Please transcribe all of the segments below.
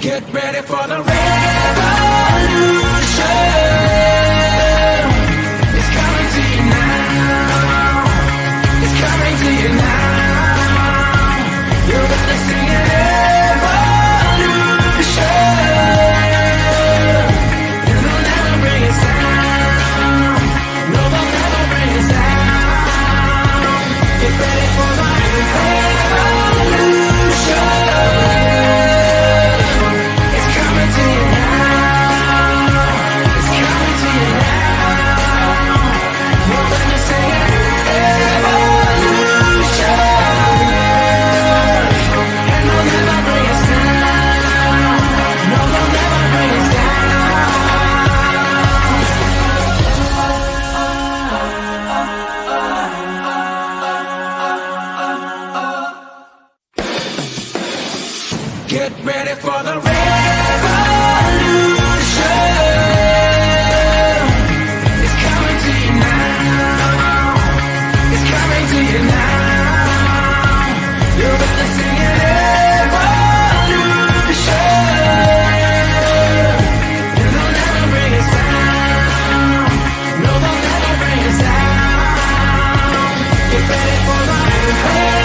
Get ready for the revolution. It's coming to you now. It's coming to you now. You're gonna see an evolution. It'll never bring us down. No, they'll never bring us down. Get ready for the revolution. Get ready for the revolution. It's coming to you now. It's coming to you now. You're gonna see an evolution. It'll never bring us down. No, they'll never bring us down. Get ready for the revolution.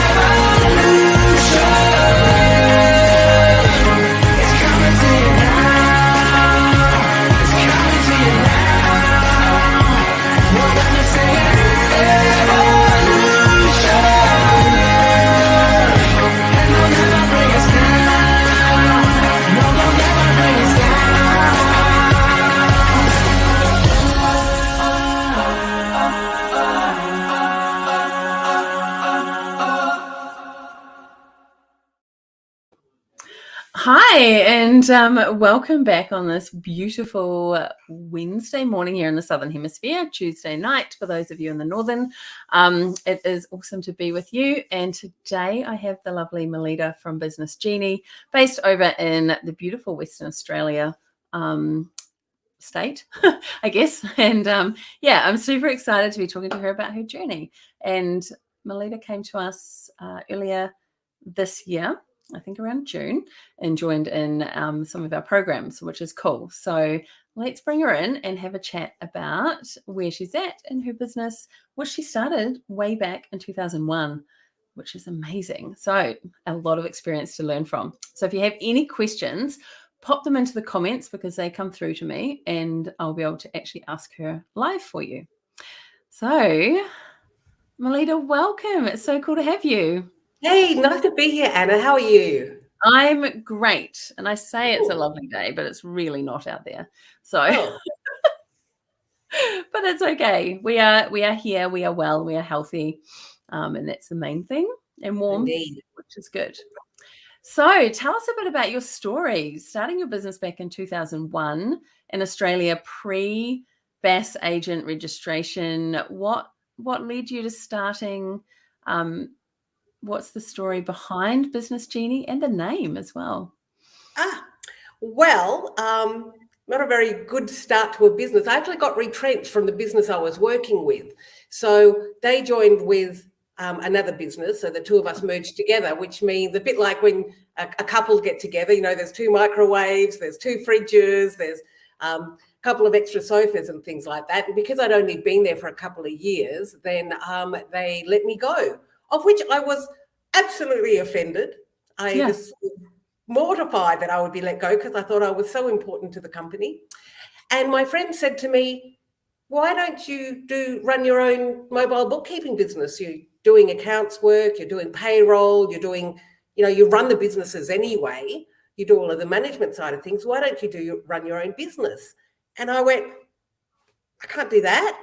Hi, and welcome back on this beautiful Wednesday morning here in the Southern Hemisphere, Tuesday night for those of you in the Northern. It is awesome to be with you, and today I have the lovely Mellida from Business Genie, based over in the beautiful Western Australia state, I guess. And yeah, I'm super excited to be talking to her about her journey. And Mellida came to us earlier this year, I think around June, and joined in some of our programs, which is cool. So let's bring her in and have a chat about where she's at in her business, which she started way back in 2001, which is amazing. So a lot of experience to learn from. So if you have any questions, pop them into the comments because they come through to me and I'll be able to actually ask her live for you. So Mellida, welcome. It's so cool to have you. Hey, nice to be here, Anna. How are you? I'm great. And I say it's a lovely day, but it's really not out there. So, but it's okay. We are here. We are well. We are healthy. And that's the main thing. And warm, Indeed. Which is good. So tell us a bit about your story. Starting your business back in 2001 in Australia, pre-BAS agent registration. What led you to starting what's the story behind Business Genie and the name as well? Well, not a very good start to a business. I actually got retrenched from the business I was working with. So they joined with another business. So the two of us merged together, which means a bit like when a couple get together, you know, there's 2 microwaves, there's 2 fridges, there's a couple of extra sofas and things like that. And because I'd only been there for a couple of years, then they let me go, of which I was absolutely offended. I was mortified that I would be let go because I thought I was so important to the company. And my friend said to me, why don't you run your own mobile bookkeeping business? You're doing accounts work, you're doing payroll, you're doing, you know, you run the businesses anyway. You do all of the management side of things. Why don't you run your own business? And I went, I can't do that.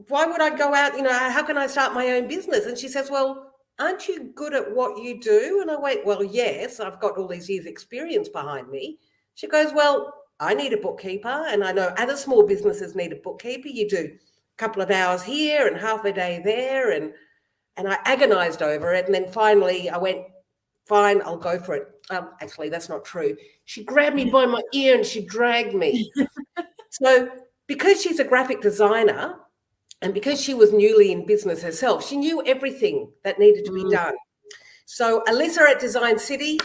Why would I go out, you know, how can I start my own business? And she says, well, aren't you good at what you do? And I went, well, yes, I've got all these years experience behind me. She goes, well, I need a bookkeeper and I know other small businesses need a bookkeeper. You do a couple of hours here and half a day there. And I agonized over it. And then finally I went, fine, I'll go for it. Actually, that's not true. She grabbed me by my ear and she dragged me. So because she's a graphic designer and because she was newly in business herself, she knew everything that needed to be done. So Alyssa at Design City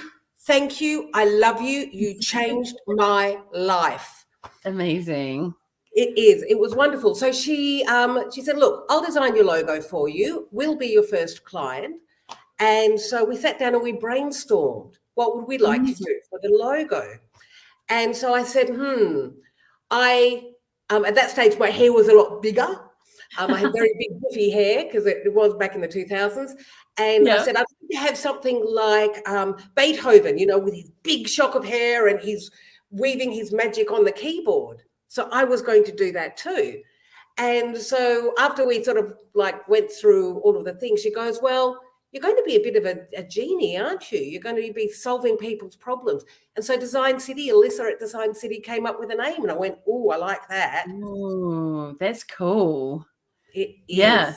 Thank you. I love you. You changed my life. Amazing. It is. It was wonderful. So she said, look, I'll design your logo for you. We'll be your first client. And so we sat down and we brainstormed. What would we like to do for the logo? And so I said, I at that stage, my hair was a lot bigger. I had very big puffy hair because it was back in the 2000s. And I said, I'd like to have something like Beethoven, with his big shock of hair and he's weaving his magic on the keyboard. So I was going to do that too. And so after we sort of went through all of the things, she goes, well, you're going to be a bit of a genie, aren't you? You're going to be solving people's problems. And so Design City, Alyssa at Design City came up with a name and I went, oh, I like that. Oh, that's cool. It is. Yeah.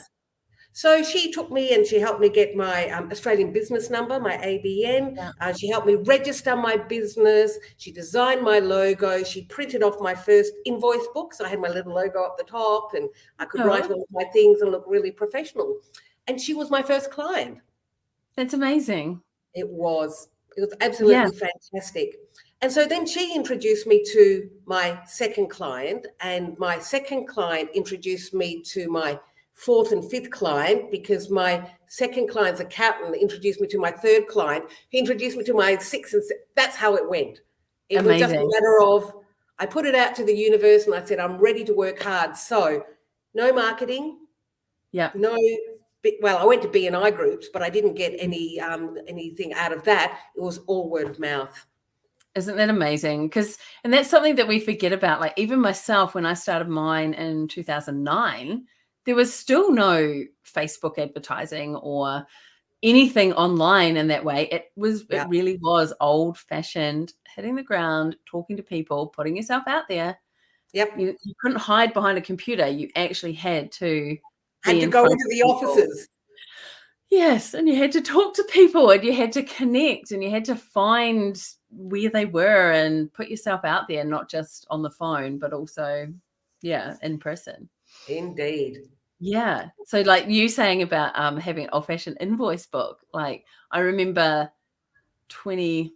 So she took me and she helped me get my Australian business number, my ABN. Yeah. She helped me register my business. She designed my logo. She printed off my first invoice book. So I had my little logo up the top and I could write all of my things and look really professional. And she was my first client. That's amazing. It was absolutely fantastic. And so then she introduced me to my second client, and my second client introduced me to my fourth and fifth client, because my second client's accountant introduced me to my third client, who introduced me to my sixth and seventh. That's how it went. It was just a matter of, I put it out to the universe and I said, I'm ready to work hard. So no marketing. Yeah. Well, I went to B&I groups, but I didn't get anything out of that. It was all word of mouth. Isn't that amazing? And that's something that we forget about. Like even myself, when I started mine in 2009, there was still no Facebook advertising or anything online in that way. It really was old fashioned, hitting the ground, talking to people, putting yourself out there. Yep. You couldn't hide behind a computer. You actually had to go into the offices. Yes, and you had to talk to people and you had to connect and you had to find where they were and put yourself out there, not just on the phone, but also, in person. Indeed. Yeah. So like you saying about having an old-fashioned invoice book, like I remember 20-ish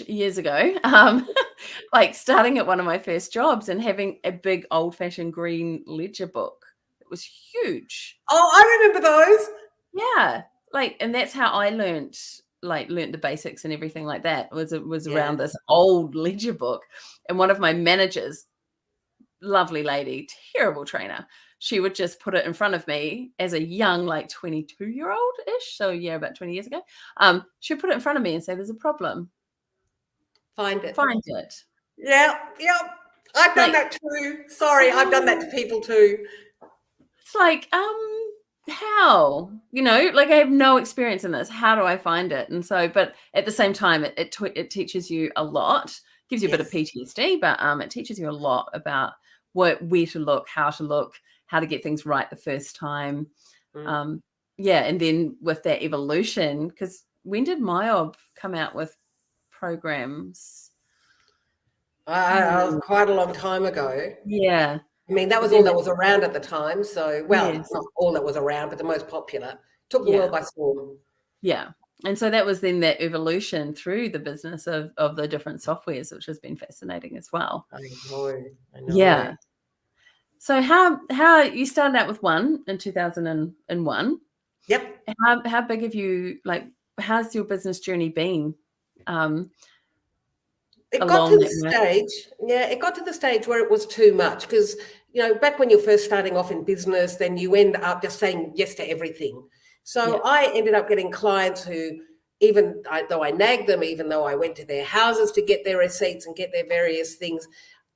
years ago, like starting at one of my first jobs and having a big old-fashioned green ledger book. Was huge. Oh, I remember those. Yeah. And that's how I learned the basics and everything like that was around this old ledger book. And one of my managers, lovely lady, terrible trainer, she would just put it in front of me as a young, 22-year-old-ish. So about 20 years ago. She'd put it in front of me and say, there's a problem. Find it. Yeah. I've done that too. Sorry, I've done that to people too. It's like, how? I have no experience in this. How do I find it? And so, but at the same time, it teaches you a lot, gives you a bit of PTSD, but it teaches you a lot about where to look, how to get things right the first time. And then with that evolution, because when did MyOb come out with programs? Quite a long time ago. Yeah. I mean, that was all that was around at the time. So, not all that was around, but the most popular. Took the world by storm. Yeah. And so that was then that evolution through the business of the different softwares, which has been fascinating as well. I know. Yeah. So how you started out with one in 2001. Yep. How big have you, how's your business journey been? It got to the stage where it was too much because, back when you're first starting off in business, then you end up just saying yes to everything. So I ended up getting clients who, even though I nagged them, even though I went to their houses to get their receipts and get their various things,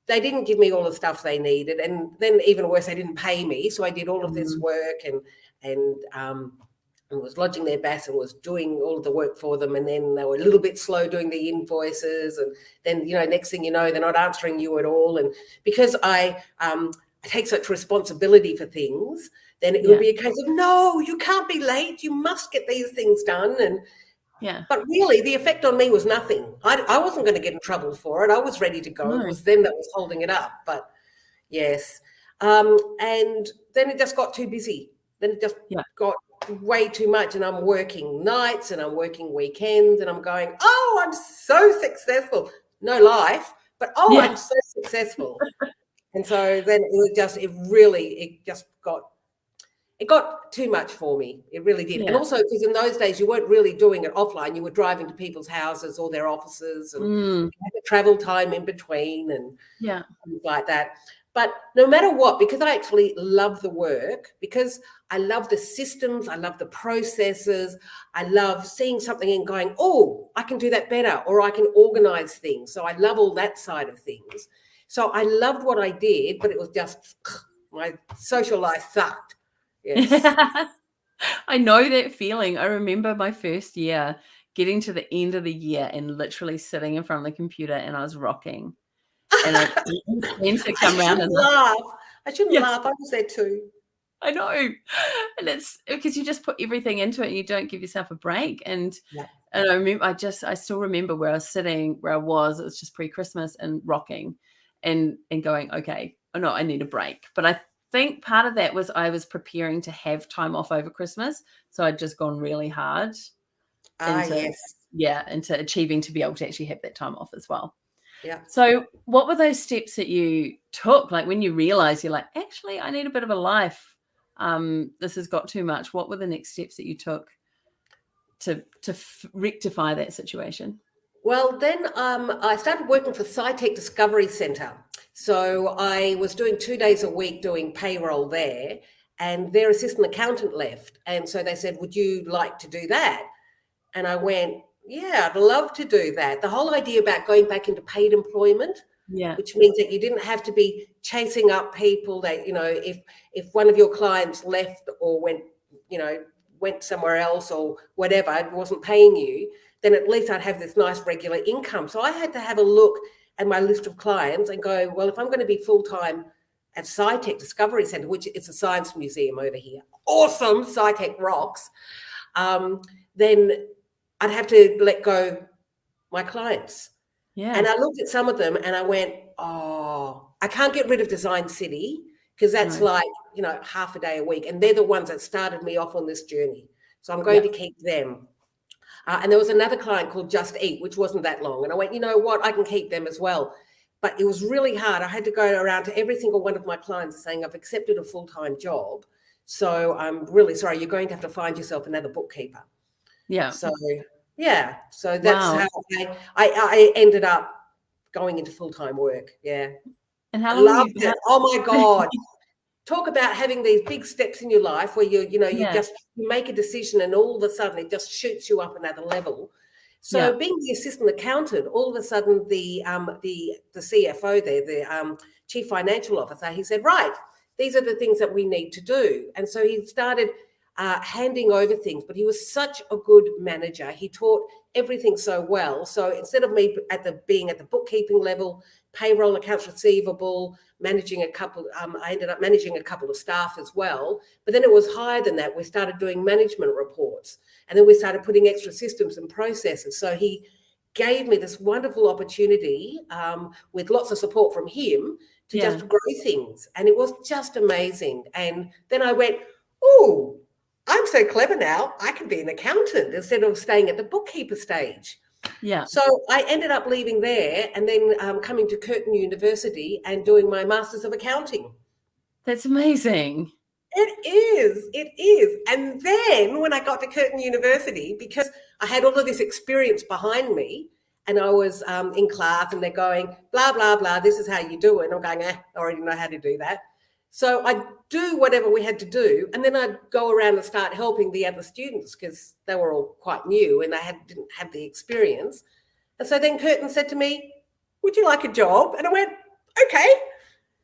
they didn't give me all the stuff they needed. And then even worse, they didn't pay me. So I did all of this work and was lodging their BAS and was doing all of the work for them. And then they were a little bit slow doing the invoices. And then, next thing you know, they're not answering you at all. And because I take such responsibility for things, then it would be a case of, no, you can't be late. You must get these things done. But really, the effect on me was nothing. I wasn't going to get in trouble for it. I was ready to go. No. It was them that was holding it up. But yes. And then it just got too busy. Then it just got way too much, and I'm working nights and I'm working weekends, and I'm going, oh, I'm so successful. No life, but Yeah. I'm so successful. And so then it got too much for me. It really did. Yeah. And also because in those days you weren't really doing it offline. You were driving to people's houses or their offices, and you had the travel time in between and Yeah. things like that. But no matter what, because I actually love the work, because I love the systems, I love the processes, I love seeing something and going, oh, I can do that better, or I can organize things. So I love all that side of things. So I loved what I did, but it was just my social life sucked. Yes. I know that feeling. I remember my first year getting to the end of the year and literally sitting in front of the computer and I was rocking. And I friends to come around and laugh. I shouldn't Yeah. laugh. I was there too. I know. And it's because you just put everything into it and you don't give yourself a break. And Yeah. and I remember I still remember where I was sitting, it was just pre-Christmas and rocking and going, okay, oh no, I need a break. But I think part of that was I was preparing to have time off over Christmas. So I'd just gone really hard into into achieving to be able to actually have that time off as well. Yeah. So what were those steps that you took? Like when you realized you're like, actually, I need a bit of a life. This has got too much. What were the next steps that you took to rectify that situation? Well, then I started working for SciTech Discovery Centre. So I was doing 2 days a week doing payroll there, and their assistant accountant left. And so they said, would you like to do that? And I went, yeah, I'd love to do that. The whole idea about going back into paid employment, which means that you didn't have to be chasing up people that, if one of your clients left or went somewhere else or whatever, it wasn't paying you, then at least I'd have this nice regular income. So I had to have a look at my list of clients and go, well, if I'm going to be full-time at SciTech Discovery Centre, which is a science museum over here, awesome, SciTech rocks, then I'd have to let go my clients. Yeah. And I looked at some of them and I went, oh, I can't get rid of Design City because that's half a day a week. And they're the ones that started me off on this journey. So I'm going to keep them. And there was another client called Just Eat, which wasn't that long. And I went, you know what, I can keep them as well. But it was really hard. I had to go around to every single one of my clients saying, I've accepted a full-time job. So I'm really sorry, you're going to have to find yourself another bookkeeper. Yeah. So that's how I ended up going into full-time work. Yeah. And how I long loved it. Oh my God. Talk about having these big steps in your life where you make a decision and all of a sudden it just shoots you up another level. So being the assistant accountant, all of a sudden the CFO there, the chief financial officer, he said, right, these are the things that we need to do. And so he started handing over things, but he was such a good manager. He taught everything so well. So instead of me being at the bookkeeping level, payroll, accounts receivable, managing a couple, I ended up managing a couple of staff as well. But then it was higher than that. We started doing management reports, and then we started putting extra systems and processes. So he gave me this wonderful opportunity with lots of support from him to just grow things. And it was just amazing. And then I went, oh, I'm so clever now, I can be an accountant instead of staying at the bookkeeper stage. Yeah. So I ended up leaving there and then coming to Curtin University and doing my Masters of Accounting. That's amazing. It is. And then when I got to Curtin University, because I had all of this experience behind me and I was in class and they're going, blah, blah, blah, this is how you do it. And I'm going, I already know how to do that. So I'd do whatever we had to do, and then I'd go around and start helping the other students because they were all quite new and they didn't have the experience. And so then Curtin said to me, would you like a job? And I went, okay.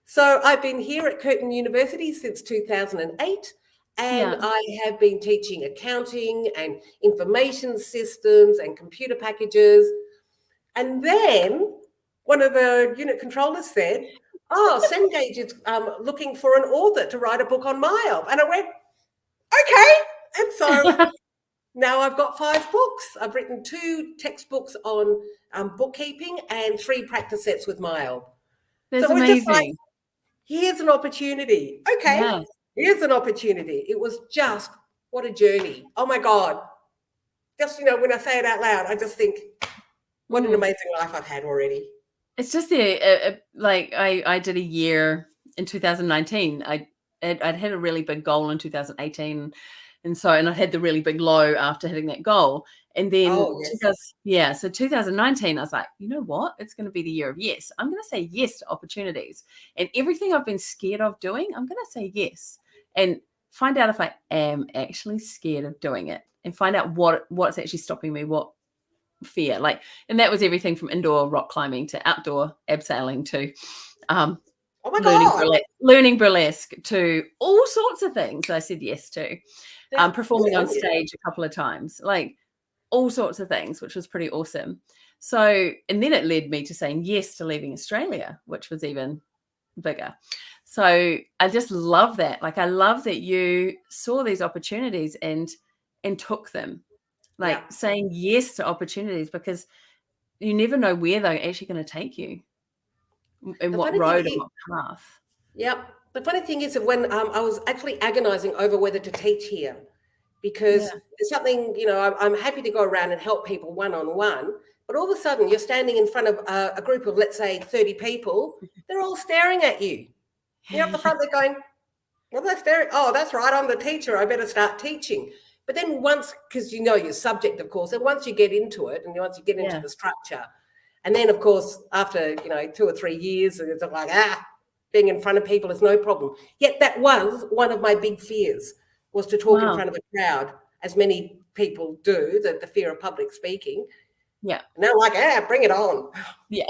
So I've been here at Curtin University since 2008, and I have been teaching accounting and information systems and computer packages. And then one of the unit controllers said, oh, Cengage is looking for an author to write a book on MyOp. And I went, okay. And so now I've got 5 books. I've written 2 textbooks on bookkeeping and 3 practice sets with MyOp. That's so we're amazing. just like, here's an opportunity. Okay, here's an opportunity. It was just What a journey. Oh my God. Just, when I say it out loud, I just think, what an amazing life I've had already. It's just like I did a year in 2019. I'd had a really big goal in 2018. And I had the really big low after hitting that goal. And then, so 2019, I was like, you know what? It's going to be the year of yes. I'm going to say yes to opportunities. And everything I've been scared of doing, I'm going to say yes. And find out if I am actually scared of doing it. And find out what's actually stopping me, what fear. And that was everything from indoor rock climbing to outdoor abseiling to oh my God. learning burlesque to all sorts of things I said yes to. Performing on stage a couple of times, all sorts of things, which was pretty awesome. So, and then it led me to saying yes to leaving Australia, which was even bigger. So I just love that. I love that you saw these opportunities and took them. Saying yes to opportunities, because you never know where they're actually going to take you, and what road and what path. Yep. The funny thing is that when I was actually agonizing over whether to teach here, because there's something, I'm happy to go around and help people one-on-one, but all of a sudden you're standing in front of a group of, let's say, 30 people. They're all staring at you. You're up the front, they're going, well, they're staring. Oh, that's right, I'm the teacher. I better start teaching. But then once, because your subject, of course, and once you get into it and once you get into the structure, and then, of course, after, 2 or 3 years, it's like, being in front of people is no problem. Yet that was one of my big fears, was to talk in front of a crowd, as many people do, the fear of public speaking. Yeah. And they're like, bring it on. Yeah.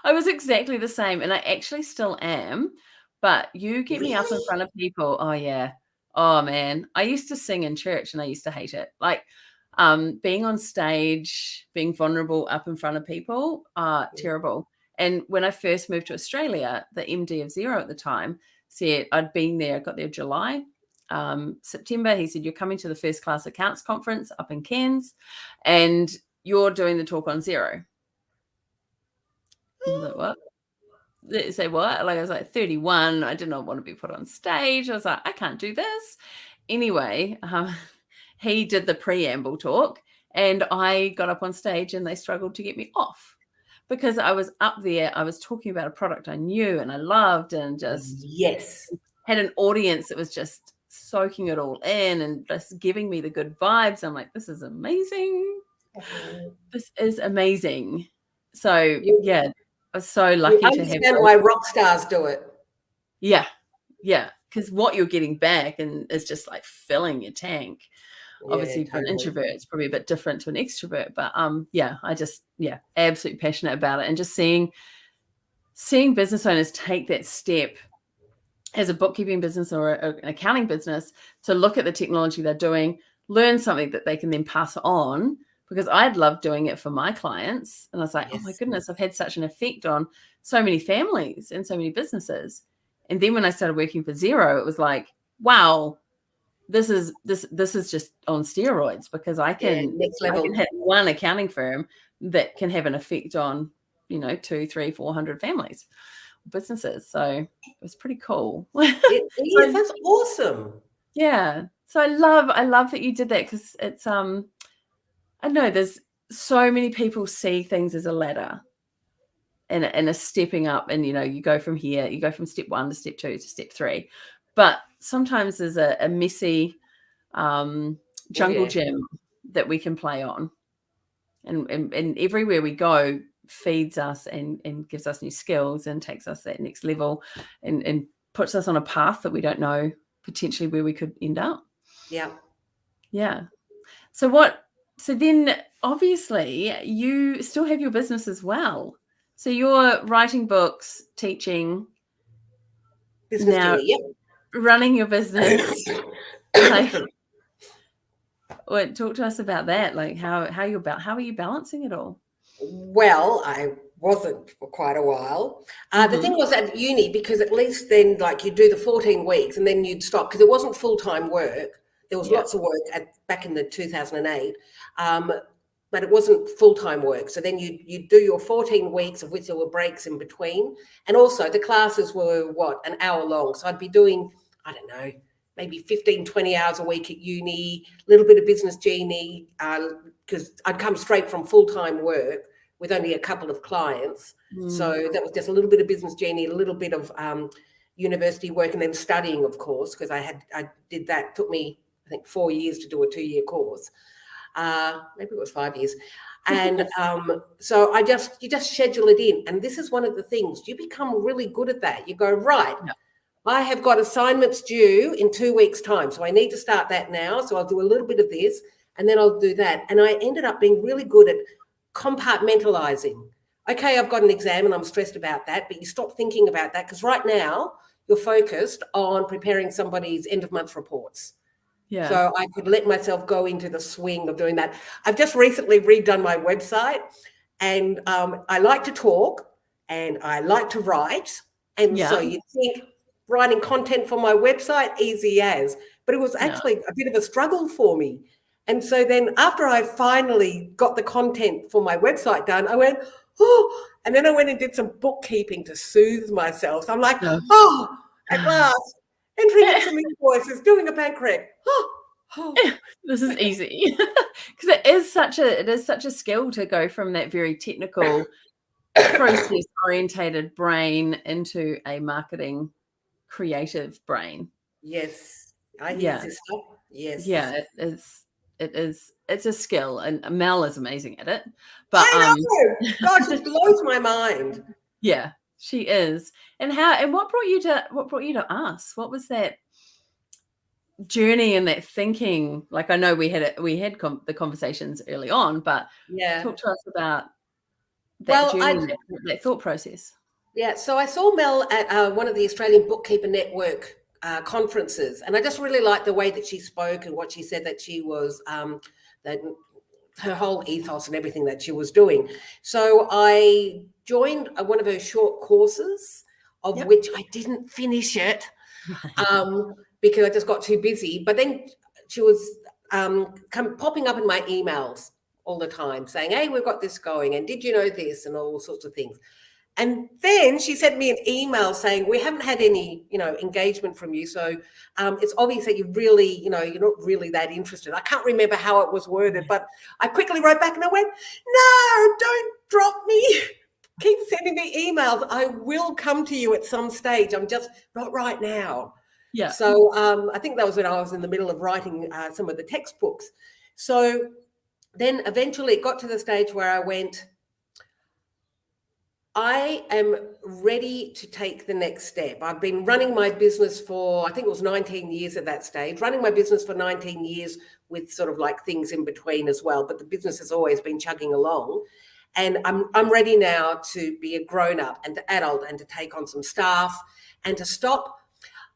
I was exactly the same, and I actually still am. But you get me up in front of people. Oh, yeah. Oh, man. I used to sing in church and I used to hate it. Being on stage, being vulnerable up in front of people, terrible. And when I first moved to Australia, the MD of Xero at the time said, I'd been there, I got there July, September. He said, you're coming to the First Class Accounts Conference up in Cairns and you're doing the talk on Xero. I was like, what? They say what? I was 31. I did not want to be put on stage. I was like, I can't do this. Anyway, he did the preamble talk and I got up on stage and they struggled to get me off because I was up there. I was talking about a product I knew and I loved and just had an audience that was just soaking it all in and just giving me the good vibes. I'm like, this is amazing. This is amazing. So, I was so lucky to have. Understand why rock stars do it. Yeah. Because what you're getting back is just filling your tank. Obviously, for an introvert, it's probably a bit different to an extrovert. But I just absolutely passionate about it, and just seeing business owners take that step as a bookkeeping business or an accounting business to look at the technology they're doing, learn something that they can then pass on. Because I'd love doing it for my clients. And I was like, oh my goodness, I've had such an effect on so many families and so many businesses. And then when I started working for Xero, it was like, wow, this is just on steroids, because I can hit one accounting firm that can have an effect on, 200, 300, 400 families, businesses. So it was pretty cool. That's awesome. Yeah. So I love that you did that, because it's I know there's so many people see things as a ladder and a stepping up, and you go from here, you go from step 1 to step 2 to step 3, but sometimes there's a messy jungle gym that we can play on, and everywhere we go feeds us and gives us new skills and takes us that next level and puts us on a path that we don't know potentially where we could end up. Yeah. So then obviously you still have your business as well. So you're writing books, teaching, business now running your business. Talk to us about that. How are you balancing it all? Well, I wasn't for quite a while. The thing was at uni, because at least then you do the 14 weeks and then you'd stop, because it wasn't full-time work. There was lots of work back in the 2008, but it wasn't full-time work. So then you do your 14 weeks, of which there were breaks in between. And also the classes were, an hour long. So I'd be doing, I don't know, maybe 15, 20 hours a week at uni, a little bit of business genie, because I'd come straight from full-time work with only a couple of clients. So that was just a little bit of business genie, a little bit of university work, and then studying, of course, because I did that. It took me, I think, 4 years to do a 2-year course. Maybe it was 5 years. And so you just schedule it in. And this is one of the things, you become really good at that. You go, right, I have got assignments due in 2 weeks' time. So I need to start that now. So I'll do a little bit of this and then I'll do that. And I ended up being really good at compartmentalizing. Okay, I've got an exam and I'm stressed about that, but you stop thinking about that because right now you're focused on preparing somebody's end of month reports. Yeah. So I could let myself go into the swing of doing that. I've just recently redone my website, and I like to talk and I like to write. And so you think writing content for my website, easy as, but it was actually a bit of a struggle for me. And so then after I finally got the content for my website done, I went, oh, and then I went and did some bookkeeping to soothe myself. So I'm like, oh, at last. Entering in some invoices, doing a bank rec. This is easy because it is such a skill to go from that very technical process orientated brain into a marketing creative brain. Yes, I hear this stuff. Yes. Yeah, it's a skill, and Mel is amazing at it. But I know. God, it blows my mind. Yeah, she is. And what brought you to us? What was that journey and that thinking? Like, I know we had the conversations early on, but talk to us about that journey, that thought process. Yeah, so I saw Mel at one of the Australian Bookkeeper Network conferences, and I just really liked the way that she spoke and what she said, that she was that her whole ethos and everything that she was doing. So I joined one of her short courses, of which I didn't finish it because I just got too busy. But then she was popping up in my emails all the time saying, hey, we've got this going, and did you know this, and all sorts of things. And then she sent me an email saying, we haven't had any, engagement from you. So it's obvious that you really, you're not really that interested. I can't remember how it was worded, but I quickly wrote back and I went, no, don't drop me. Keep sending me emails. I will come to you at some stage. I'm just not right now. Yeah. So I think that was when I was in the middle of writing some of the textbooks. So then eventually it got to the stage where I went, I am ready to take the next step. I've been running my business for, I think it was 19 years at that stage, running my business for 19 years with sort of like things in between as well. But the business has always been chugging along. And I'm ready now to be a grown-up and to adult and to take on some staff and to stop.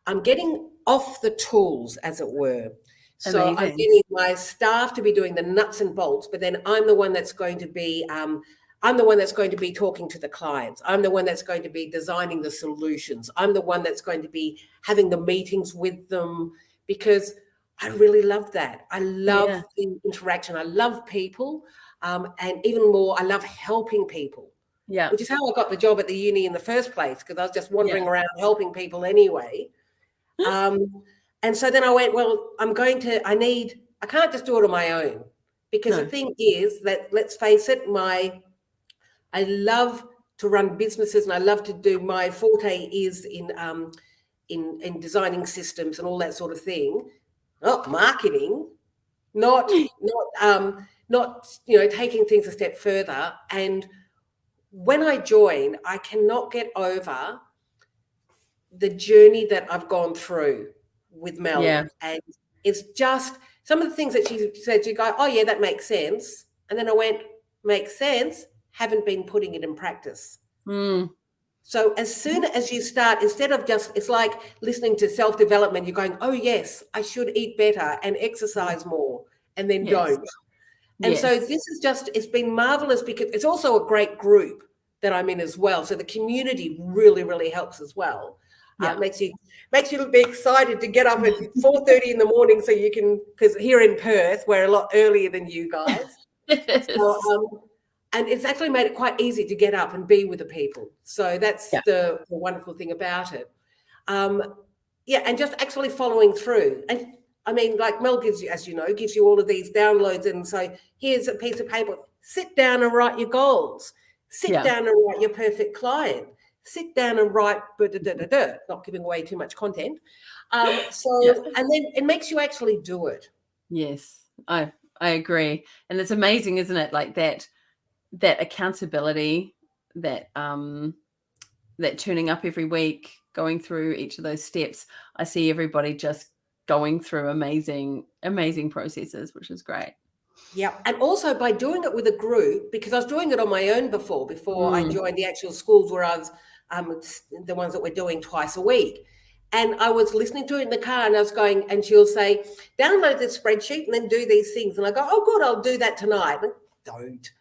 I'm getting off the tools, as it were. So Amazing. I'm getting my staff to be doing the nuts and bolts, but then I'm the one that's going to be talking to the clients. I'm the one that's going to be designing the solutions. I'm the one that's going to be having the meetings with them, because I really love that. I love the interaction. I love people. And even more, I love helping people. Yeah. Which is how I got the job at the uni in the first place, because I was just wandering around helping people anyway. And so then I went, well, I can't just do it on my own, because the thing is that, let's face it, I love to run businesses, and I love to do, my forte is in designing systems and all that sort of thing, not marketing, not taking things a step further. And when I join, I cannot get over the journey that I've gone through with Mel. Yeah. And it's just some of the things that she said, you go, oh yeah, that makes sense. And then I went, makes sense, haven't been putting it in practice. So as soon as you start, instead of just, it's like listening to self-development, you're going, oh yes, I should eat better and exercise more, and then don't. And so this is just, it's been marvelous, because it's also a great group that I'm in as well. So the community really, really helps as well. It makes you be excited to get up at 4:30 in the morning, so you can, because here in Perth, we're a lot earlier than you guys. And it's actually made it quite easy to get up and be with the people. So that's the wonderful thing about it. Yeah, and just actually following through. And I mean, like Mel gives you, as you know, gives you all of these downloads and say, here's a piece of paper, sit down and write your goals, sit Yeah. down and write your perfect client, sit down and write, not giving away too much content. Yeah. And then it makes you actually do it. Yes, I agree. And it's amazing, isn't it? Like that accountability, that turning up every week, going through each of those steps. I see everybody just going through amazing processes, which is great. Yeah. And also by doing it with a group, because I was doing it on my own before I Mm. joined the actual schools where I was the ones that we're doing twice a week. And I was listening to it in the car and I was going, and she'll say, download this spreadsheet and then do these things. And I go, oh, good, I'll do that tonight. And don't.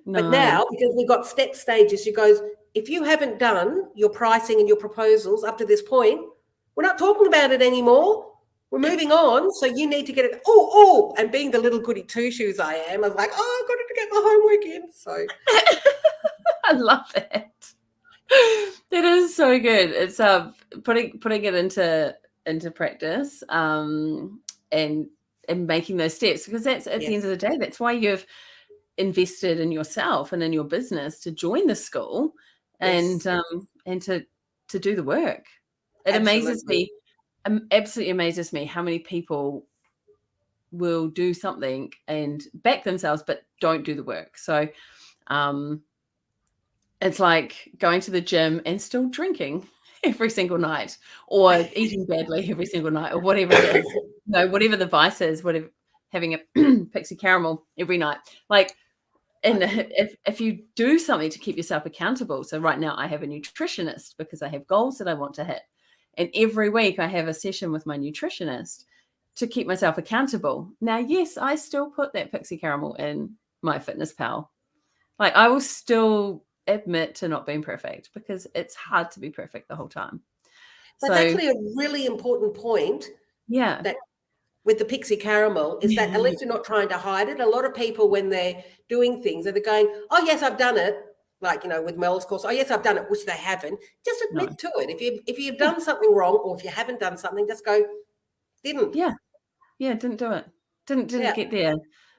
But No. now, because we've got step stages, she goes, if you haven't done your pricing and your proposals up to this point, we're not talking about it anymore. We're moving on. So you need to get it. And being the little goody two shoes I am, I was like, I've got to get my homework in. So I love that. That is so good. It's putting it into practice, and making those steps, because that's at the end of the day, that's why you've invested in yourself and in your business to join the school, and to do the work. It amazes me. Absolutely amazes me how many people will do something and back themselves but don't do the work. So it's like going to the gym and still drinking every single night, or eating badly every single night, or whatever it is. Whatever the vice is, whatever, having a pixie caramel every night. Like, and if you do something to keep yourself accountable. So right now I have a nutritionist because I have goals that I want to hit. And every week I have a session with my nutritionist to keep myself accountable. Now, yes, I still put that pixie caramel in my Fitness Pal. Like, I will still admit to not being perfect, because it's hard to be perfect the whole time. That's actually a really important point. Yeah. That with the pixie caramel is that at least you're not trying to hide it. A lot of people, when they're doing things, they're going, oh, yes, I've done it. Like, with Mel's course, oh, yes, I've done it, which they haven't. Just admit to it. If you've done something wrong, or if you haven't done something, just go, didn't. Yeah. Yeah, didn't do it. Didn't get there.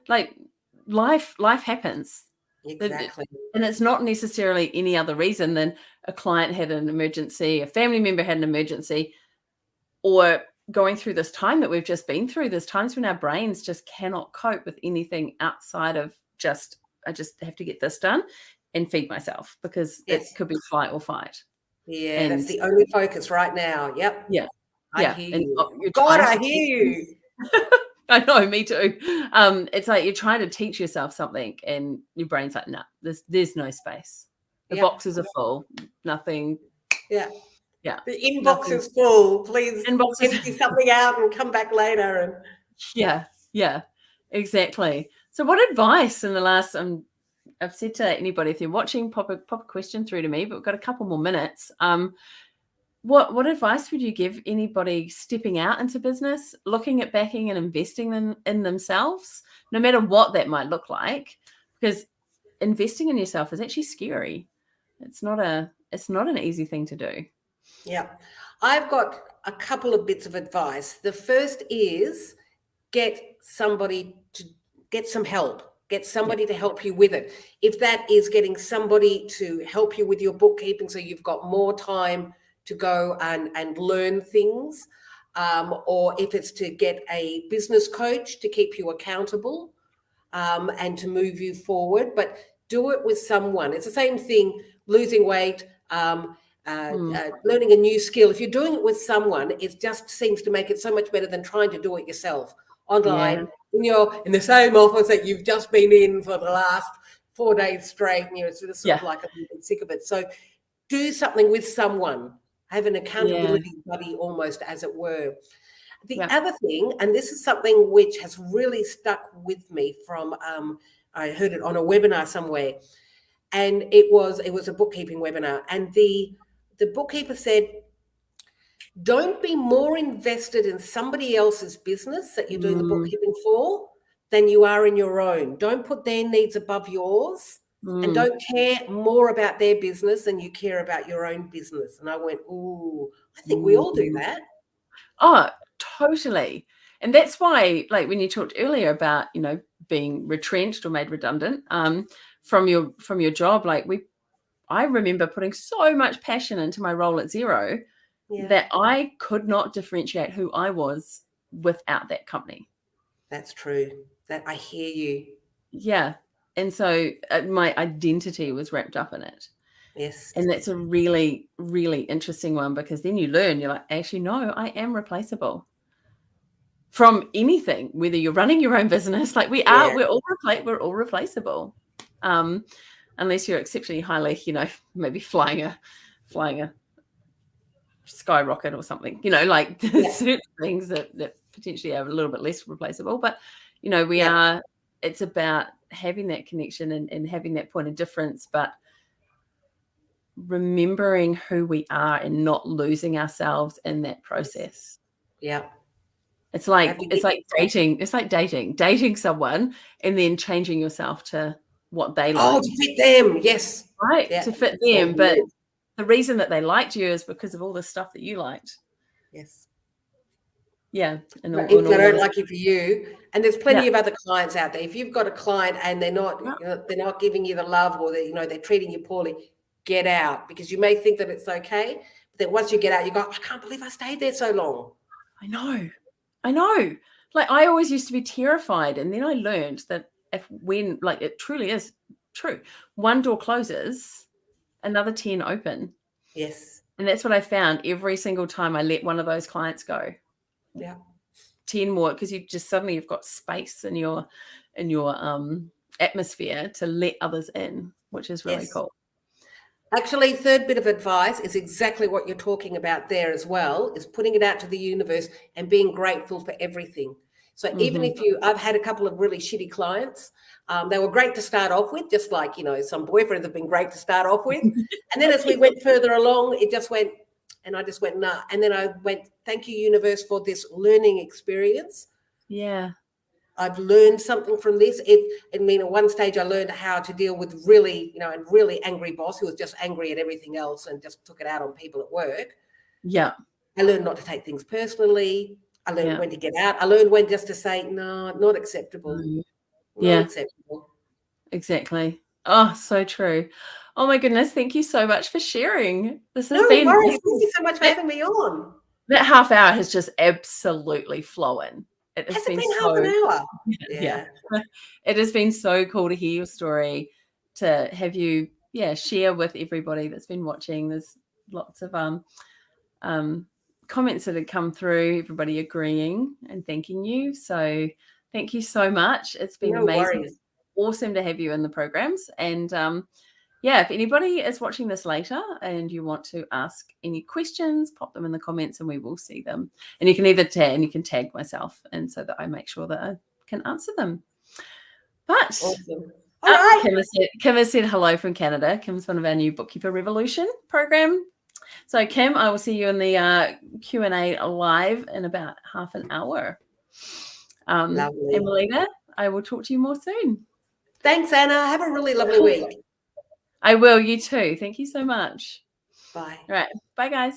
Like, life happens. Exactly. And it's not necessarily any other reason than a client had an emergency, a family member had an emergency, or going through this time that we've just been through. There's times when our brains just cannot cope with anything outside of I just have to get this done and feed myself, because it could be fight or fight. Yeah, and that's the only focus right now. Yep. Yeah. I hear you. God, I hear you. I know, me too. It's like you're trying to teach yourself something and your brain's like, nah, there's no space. The boxes are full. Nothing. Yeah. Yeah. The inbox is full. Please Inbox is empty something out and come back later. And yeah, exactly. So what advice in the last, I've said to anybody, if you're watching, pop a question through to me, but we've got a couple more minutes. What advice would you give anybody stepping out into business, looking at backing and investing in themselves, no matter what that might look like? Because investing in yourself is actually scary. It's not an easy thing to do. Yeah. I've got a couple of bits of advice. The first is get some help. Get somebody to help you with it. If that is getting somebody to help you with your bookkeeping so you've got more time to go and learn things, or if it's to get a business coach to keep you accountable, and to move you forward, but do it with someone. It's the same thing, losing weight, learning a new skill. If you're doing it with someone, it just seems to make it so much better than trying to do it yourself online. When you're in the same office that you've just been in for the last 4 days straight, and you're sort of like a bit sick of it. So do something with someone. Have an accountability buddy almost, as it were. The other thing, and this is something which has really stuck with me from, I heard it on a webinar somewhere, and it was a bookkeeping webinar, and the bookkeeper said, don't be more invested in somebody else's business that you're doing the bookkeeping for than you are in your own. Don't put their needs above yours. And don't care more about their business than you care about your own business. And I went, ooh, I think we all do that. Oh, totally. And that's why, like when you talked earlier about, being retrenched or made redundant from your job, like I remember putting so much passion into my role at Xero Yeah, that I could not differentiate who I was without that company. that's true. That I hear you. Yeah. And so my identity was wrapped up in it. Yes. And that's a really, really interesting one, because then you learn, you're like, actually, no, I am replaceable from anything, whether you're running your own business, like we're all replaceable. Unless you're exceptionally highly, maybe flying a skyrocket or something, like certain things that potentially are a little bit less replaceable. But, it's about having that connection and having that point of difference, but remembering who we are and not losing ourselves in that process. Yeah. It's like dating someone and then changing yourself to what they like. Oh, to fit them. Yes. Right. Yeah. To fit them. But the reason that they liked you is because of all the stuff that you liked. Yes. Yeah. And If they don't like you for you, and there's plenty of other clients out there. If you've got a client and they're not, they're not giving you the love, or they're treating you poorly, get out, because you may think that it's okay, but then once you get out, you go, I can't believe I stayed there so long. I know. Like I always used to be terrified, and then I learned that when it truly is true, one door closes, another 10 open. Yes. And that's what I found every single time I let one of those clients go. Yeah. 10 more, because you've got space in your atmosphere to let others in, which is really cool. Actually, third bit of advice is exactly what you're talking about there as well, is putting it out to the universe and being grateful for everything. So even if I've had a couple of really shitty clients, they were great to start off with, just like, some boyfriends have been great to start off with. And then as we went further along, it just went, and I just went, nah. And then I went, thank you, universe, for this learning experience. Yeah. I've learned something from this. At one stage I learned how to deal with really angry boss who was just angry at everything else and just took it out on people at work. Yeah. I learned not to take things personally. I learned when to get out. I learned when just to say, no, not acceptable. Not acceptable. Exactly. Oh, so true. Oh my goodness. Thank you so much for sharing. This has No been worries. Thank you so much for having me on. That half hour has just absolutely flown. It has been half an hour? Yeah. It has been so cool to hear your story, to have you, share with everybody that's been watching. There's lots of comments that had come through, everybody agreeing and thanking you. So thank you so much. It's been amazing. Worries. Awesome to have you in the programs. And if anybody is watching this later and you want to ask any questions, pop them in the comments and we will see them. And you can either tag myself, and so that I make sure that I can answer them. But awesome. All right. Kim has said hello from Canada. Kim's one of our new Bookkeeper Revolution program. So Kim, I will see you in the Q&A live in about half an hour. Lovely. And Mellida, I will talk to you more soon. Thanks, Anna. Have a really lovely week. I will. You too. Thank you so much. Bye. All right. Bye, guys.